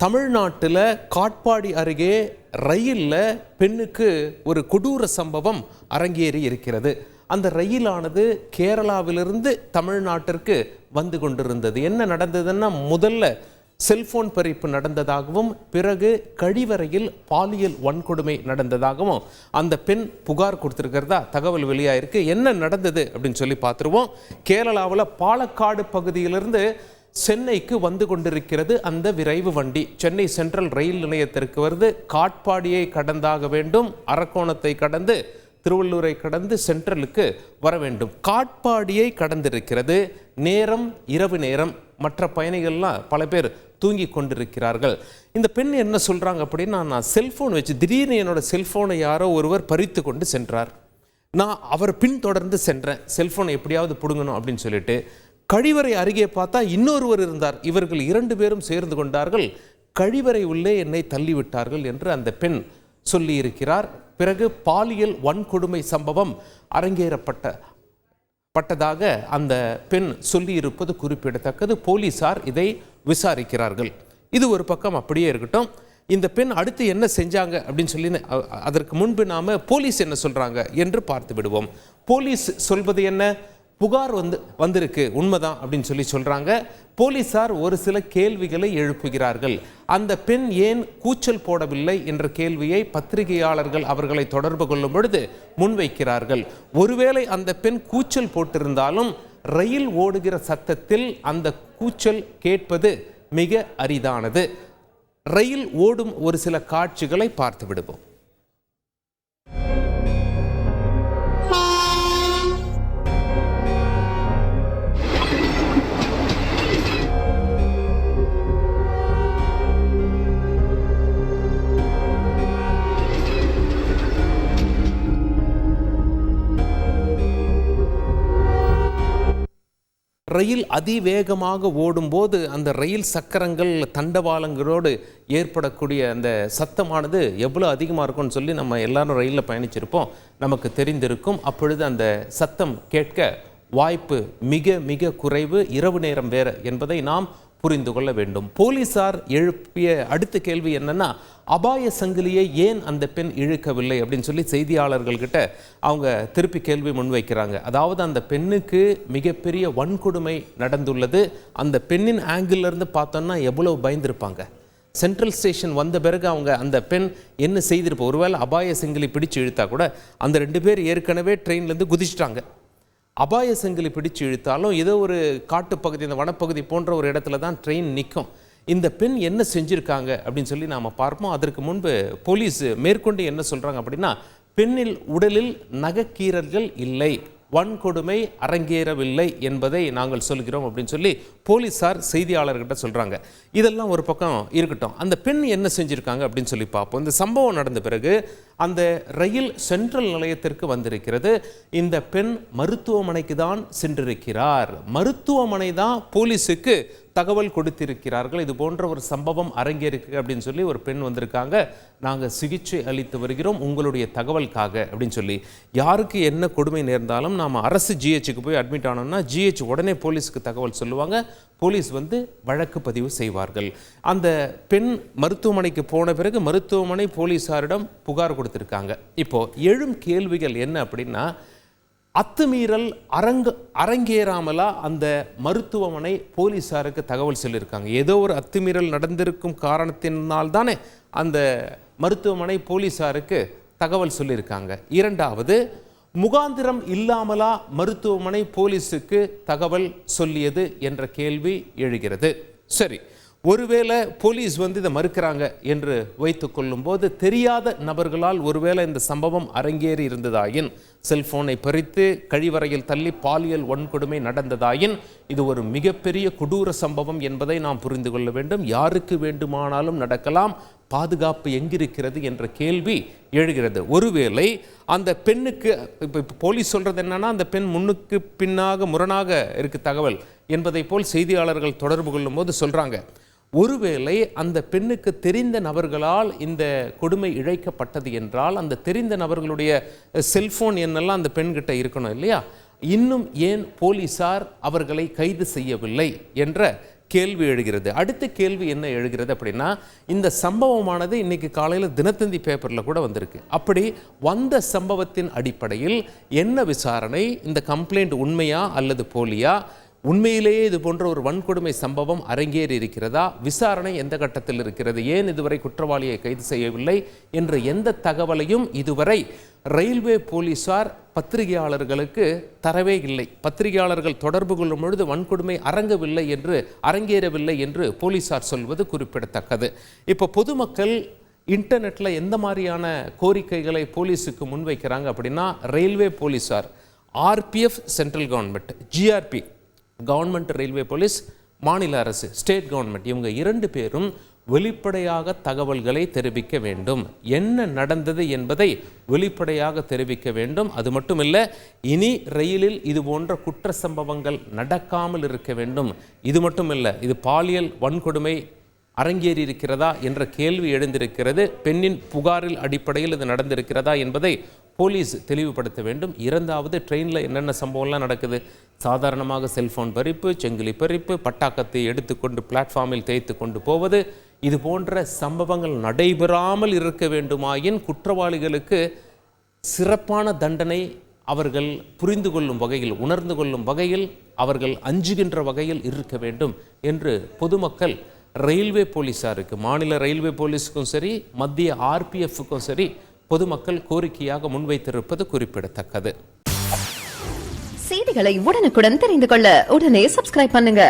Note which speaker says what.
Speaker 1: தமிழ்நாட்டில் காட்பாடி அருகே ரயிலில் பெண்ணுக்கு ஒரு கொடூர சம்பவம் அரங்கேறி இருக்கிறது. அந்த ரயிலானது கேரளாவிலிருந்து தமிழ்நாட்டிற்கு வந்து கொண்டிருந்தது. என்ன நடந்ததுன்னா, முதல்ல செல்போன் பறிப்பு நடந்ததாகவும் பிறகு கழிவறையில் பாலியல் வன்கொடுமை நடந்ததாகவும் அந்த பெண் புகார் கொடுத்திருக்கிறதா தகவல் வெளியாயிருக்கு. என்ன நடந்தது அப்படின்னு சொல்லி பார்த்துருவோம். கேரளாவில் பாலக்காடு பகுதியிலிருந்து சென்னைக்கு வந்து கொண்டிருக்கிறது அந்த விரைவு வண்டி. சென்னை சென்ட்ரல் ரயில் நிலையத்திற்கு வருது. காட்பாடியை கடந்தாக வேண்டும், அரக்கோணத்தை கடந்து திருவள்ளூரை கடந்து சென்ட்ரலுக்கு வர வேண்டும். காட்பாடியை கடந்திருக்கிறது. நேரம் இரவு நேரம். மற்ற பயணிகள்லாம் பல பேர் தூங்கி கொண்டிருக்கிறார்கள். இந்த பெண் என்ன சொல்றாங்க அப்படின்னா, நான் செல்போன் வச்சு திடீர்னு என்னோட செல்போனை யாரோ ஒருவர் பறித்து கொண்டு சென்றார். நான் அவர் பின்தொடர்ந்து சென்றேன், செல்போனை எப்படியாவது பிடுங்கணும் அப்படின்னு சொல்லிட்டு. கழிவறை அருகே பார்த்தா இன்னொருவர் இருந்தார். இவர்கள் 2 பேரும் சேர்ந்து கொண்டார்கள். கழிவறை உள்ளே என்னை தள்ளிவிட்டார்கள் என்று அந்த பெண் சொல்லி இருக்கிறார். பிறகு பாலியல் வன்கொடுமை சம்பவம் அரங்கேறப்பட்டதாக அந்த பெண் சொல்லி இருப்பது குறிப்பிடத்தக்கது. போலீசார் இதை விசாரிக்கிறார்கள். இது ஒரு பக்கம் அப்படியே இருக்கட்டும். இந்த பெண் அடுத்து என்ன செஞ்சாங்க அப்படின்னு சொல்லி அதற்கு முன்பு நாம போலீஸ் என்ன சொல்றாங்க என்று பார்த்து விடுவோம். போலீஸ் சொல்வது என்ன? புகார் வந்திருக்கு, உண்மைதான் அப்படின்னு சொல்லி சொல்றாங்க. போலீசார் ஒரு சில கேள்விகளை எழுப்புகிறார்கள். அந்த பெண் ஏன் கூச்சல் போடவில்லை என்ற கேள்வியை பத்திரிகையாளர்கள் அவர்களை தொடர்பு கொள்ளும் பொழுது முன்வைக்கிறார்கள். ஒருவேளை அந்த பெண் கூச்சல் போட்டிருந்தாலும் ரயில் ஓடுகிற சத்தத்தில் அந்த கூச்சல் கேட்பது மிக அரிதானது. ரயில் ஓடும் ஒரு சில காட்சிகளை பார்த்து விடுவோம். ரயில் அதிவேகமாக ஓடும்போது அந்த ரயில் சக்கரங்கள் தண்டவாளங்களோடு ஏற்படக்கூடிய அந்த சத்தமானது எவ்வளோ அதிகமாக இருக்கும்னு சொல்லி நம்ம எல்லாரும் ரயிலில் பயணிச்சிருப்போம், நமக்கு தெரிந்திருக்கும். அப்பொழுது அந்த சத்தம் கேட்க வாய்ப்பு மிக மிக குறைவு. இரவு நேரம் வேறு என்பதை நாம் புரிந்து கொள்ள வேண்டும். போலீசார் எழுப்பிய அடுத்த கேள்வி என்னன்னா, அபாய சங்கிலியை ஏன் அந்த பெண் இழுக்கவில்லை அப்படின்னு சொல்லி செய்தியாளர்கள்கிட்ட அவங்க திருப்பி கேள்வி முன்வைக்கிறாங்க. அதாவது அந்த பெண்ணுக்கு மிகப்பெரிய வன்கொடுமை நடந்துள்ளது. அந்த பெண்ணின் ஆங்கிள் இருந்து பார்த்தோம்னா எவ்வளவு பயந்துருப்பாங்க. சென்ட்ரல் ஸ்டேஷன் வந்த பிறகு அவங்க அந்த பெண் என்ன செய்திருப்போம். ஒருவேளை அபாய சங்கிலி பிடிச்சு இழுத்தா கூட அந்த 2 பேர் ஏற்கனவே ட்ரெயின்லேருந்து குதிச்சிட்டாங்க. அபாய சங்கிலி பிடிச்சு இழுத்தாலும் ஏதோ ஒரு காட்டுப்பகுதி, இந்த வனப்பகுதி போன்ற ஒரு இடத்துல தான் ட்ரெயின் நிற்கும். இந்த பெண் என்ன செஞ்சுருக்காங்க அப்படின்னு சொல்லி நாம் பார்ப்போம். அதற்கு முன்பு போலீஸ் மேற்கொண்டு என்ன சொல்கிறாங்க அப்படின்னா, பெண்ணில் உடலில் நகைக்கீறல்கள் இல்லை, வன்கொடுமை அரங்கேறவில்லை என்பதை நாங்கள் சொல்கிறோம் அப்படின்னு சொல்லி போலீஸார் செய்தியாளர்கிட்ட சொல்கிறாங்க. இதெல்லாம் ஒரு பக்கம் இருக்கட்டும். அந்த பெண் என்ன செஞ்சுருக்காங்க அப்படின்னு சொல்லி பார்ப்போம். இந்த சம்பவம் நடந்த பிறகு அந்த ரயில் சென்ட்ரல் நிலையத்திற்கு வந்திருக்கிறது. இந்த பெண் மருத்துவமனைக்கு தான் சென்றிருக்கிறார். மருத்துவமனை தான் போலீஸுக்கு தகவல் கொடுத்திருக்கிறார்கள். இது போன்ற ஒரு சம்பவம் அரங்கேறிருக்கு அப்படின்னு சொல்லி ஒரு பெண் வந்திருக்காங்க, நாங்கள் சிகிச்சை அளித்து வருகிறோம் உங்களுடைய தகவலுக்காக அப்படின்னு சொல்லி. யாருக்கு என்ன கொடுமை நேர்ந்தாலும் நாம் அரசு ஜிஹெச்சுக்கு போய் அட்மிட் ஆனோம்னா ஜிஹெச் உடனே போலீஸுக்கு தகவல் சொல்லுவாங்க. போலீஸ் வழக்கு பதிவு செய்வார்கள். அந்த பெண் மருத்துவமனைக்கு போன பிறகு மருத்துவமனை போலீஸாரிடம் புகார் கொடுத்திருக்காங்க. இப்போ எழும் கேள்விகள் என்ன அப்படின்னா, அத்துமீறல் அரங்கேறாமலா அந்த மருத்துவமனை போலீஸாருக்கு தகவல் சொல்லியிருக்காங்க. ஏதோ ஒரு அத்துமீறல் நடந்திருக்கும் காரணத்தினால் தானே அந்த மருத்துவமனை போலீஸாருக்கு தகவல் சொல்லியிருக்காங்க. இரண்டாவது, முகாந்திரம் இல்லாமலா மருத்துவமனை போலீஸுக்கு தகவல் சொல்லியது என்ற கேள்வி எழுகிறது. சரி, ஒருவேளை போலீஸ் இதை மறுக்கிறாங்க என்று வைத்துக் கொள்ளும் போது, தெரியாத நபர்களால் ஒருவேளை இந்த சம்பவம் அரங்கேறி இருந்ததாயின், செல்போனை பறித்து கழிவறையில் தள்ளி பாலியல் வன்கொடுமை நடந்ததாயின், இது ஒரு மிகப்பெரிய கொடூர சம்பவம் என்பதை நாம் புரிந்து கொள்ள வேண்டும். யாருக்கு வேண்டுமானாலும் நடக்கலாம். பாதுகாப்பு எங்கிருக்கிறது என்ற கேள்வி எழுகிறது. ஒருவேளை அந்த பெண்ணுக்கு இப்போ போலீஸ் சொல்றது என்னன்னா, அந்த பெண் முன்னுக்கு பின்னாக முரணாக இருக்கு தகவல் என்பதை போல் செய்தியாளர்கள் தொடர்பு கொள்ளும் போது சொல்றாங்க. ஒருவேளை அந்த பெண்ணுக்கு தெரிந்த நபர்களால் இந்த கொடுமை இழைக்கப்பட்டது என்றால், அந்த தெரிந்த நபர்களுடைய செல்போன் எண்ணெல்லாம் அந்த பெண்கிட்ட இருக்கணும் இல்லையா? இன்னும் ஏன் போலீசார் அவர்களை கைது செய்யவில்லை என்ற கேள்வி எழுகிறது. அடுத்த கேள்வி என்ன எழுகிறது அப்படின்னா, இந்த சம்பவமானது இன்னைக்கு காலையில் தினத்தந்தி பேப்பரில் கூட வந்திருக்கு. அப்படி வந்த சம்பவத்தின் அடிப்படையில் என்ன விசாரணை, இந்த கம்ப்ளைண்ட் உண்மையா அல்லது போலியா, உண்மையிலேயே இது போன்ற ஒரு வன்கொடுமை சம்பவம் அரங்கேறி இருக்கிறதா, விசாரணை எந்த கட்டத்தில் இருக்கிறது, ஏன் இதுவரை குற்றவாளியை கைது செய்யவில்லை என்ற எந்த தகவலையும் இதுவரை ரயில்வே போலீசார் பத்திரிகையாளர்களுக்கு தரவே இல்லை. பத்திரிகையாளர்கள் தொடர்பு கொள்ளும் பொழுது வன்கொடுமை அரங்கேறவில்லை என்று போலீசார் சொல்வது குறிப்பிடத்தக்கது. இப்போ பொதுமக்கள் இன்டர்நெட்டில் எந்த மாதிரியான கோரிக்கைகளை போலீஸுக்கு முன்வைக்கிறாங்க அப்படின்னா, ரயில்வே போலீசார், RPF central government, GRP government railway police, மாநில அரசு ஸ்டேட் கவர்மெண்ட், இவங்க 2 பேரும் வெளிப்படையாக தகவல்களை தெரிவிக்க வேண்டும். என்ன நடந்தது என்பதை வெளிப்படையாக தெரிவிக்க வேண்டும். அது மட்டுமில்லை, இனி ரயிலில் இது போன்ற குற்ற சம்பவங்கள் நடக்காமல் இருக்க வேண்டும். இது மட்டுமில்லை, இது பாலியல் வன்கொடுமை அரங்கேறி இருக்கிறதா என்ற கேள்வி எழுந்திருக்கிறது. பெண்ணின் புகாரில் அடிப்படையில் இது நடந்திருக்கிறதா என்பதை போலீஸ் தெளிவுபடுத்த வேண்டும். இரண்டாவது, ட்ரெயினில் என்னென்ன சம்பவம்லாம் நடக்குது, சாதாரணமாக செல்ஃபோன் பறிப்பு, செங்கிலி பறிப்பு, பட்டாக்கத்தை எடுத்துக்கொண்டு பிளாட்ஃபார்மில் தேய்த்து கொண்டு போவது, இது போன்ற சம்பவங்கள் நடைபெறாமல் இருக்க வேண்டுமாயின் குற்றவாளிகளுக்கு சிறப்பான தண்டனை அவர்கள் புரிந்து கொள்ளும் வகையில், உணர்ந்து கொள்ளும் வகையில், அவர்கள் அஞ்சுகின்ற வகையில் இருக்க வேண்டும் என்று பொதுமக்கள் ரயில்வே போலீஸாருக்கு, மாநில ரயில்வே போலீஸுக்கும் சரி, மத்திய ஆர்பிஎஃப்க்கும் சரி, பொதுமக்கள் கோரிக்கையாக முன்வைத்திருப்பது குறிப்பிடத்தக்கது.
Speaker 2: செய்திகளை உடனுக்குடன் தெரிந்து கொள்ள உடனே சப்ஸ்கிரைப் பண்ணுங்க.